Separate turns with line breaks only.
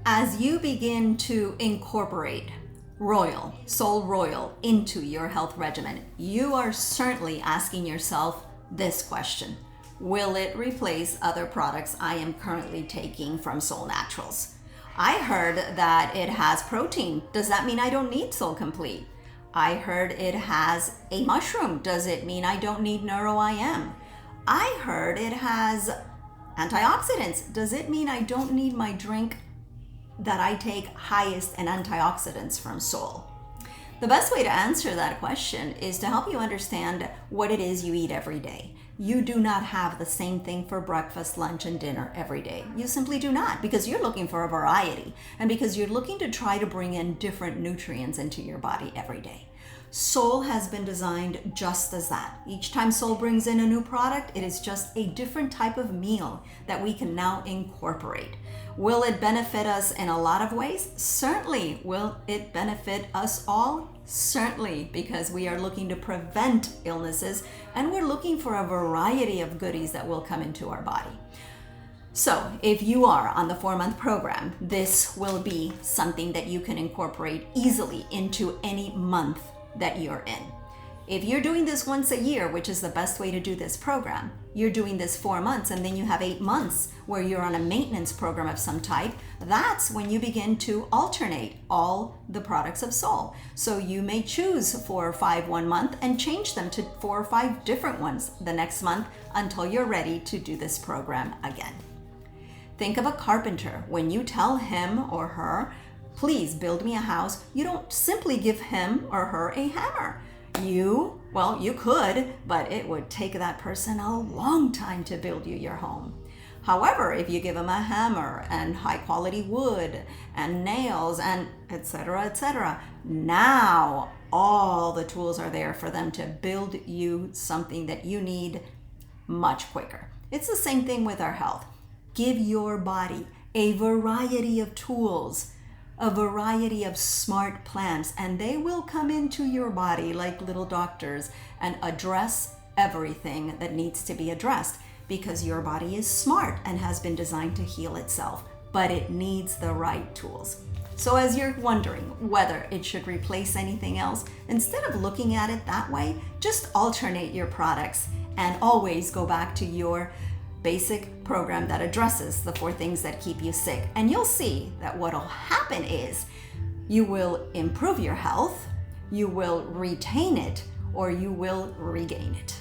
As you begin to incorporate SolleRoyal into your health regimen, you are certainly asking yourself this question: will it replace other products I am currently taking from Soul Naturals? I heard that it has protein. Does that mean I don't need Soul Complete? I heard it has a mushroom. Does it mean I don't need NeuroIM? I heard it has antioxidants. Does it mean I don't need my drink that I take highest in antioxidants from Soul? The best way to answer that question is to help you understand what it is you eat every day. You do not have the same thing for breakfast, lunch, and dinner every day. You simply do not, because you're looking for a variety and because you're looking to try to bring in different nutrients into your body every day. Soul has been designed just as that. Each time Soul brings in a new product, it is just a different type of meal that we can now incorporate. Will it benefit us in a lot of ways? Certainly. Will it benefit us all? Certainly, because we are looking to prevent illnesses and we're looking for a variety of goodies that will come into our body. So if you are on the 4-month program, this will be something that you can incorporate easily into any month that you're in. If you're doing this once a year, which is the best way to do this program, you're doing this 4 months and then you have 8 months where you're on a maintenance program of some type, that's when you begin to alternate all the products of Soul. So you may choose 4 or 5 one month and change them to 4 or 5 different ones the next month until you're ready to do this program again. Think of a carpenter. When you tell him or her, please build me a house, you don't simply give him or her a hammer. You could, but it would take that person a long time to build you your home. However, if you give them a hammer and high quality wood and nails and etc., now all the tools are there for them to build you something that you need much quicker. It's the same thing with our health. Give your body a variety of tools, a variety of smart plans, and they will come into your body like little doctors and address everything that needs to be addressed, because your body is smart and has been designed to heal itself, but it needs the right tools. So as you're wondering whether it should replace anything else, instead of looking at it that way, just alternate your products and always go back to your basic program that addresses the 4 things that keep you sick. And you'll see that what'll happen is you will improve your health, you will retain it, or you will regain it.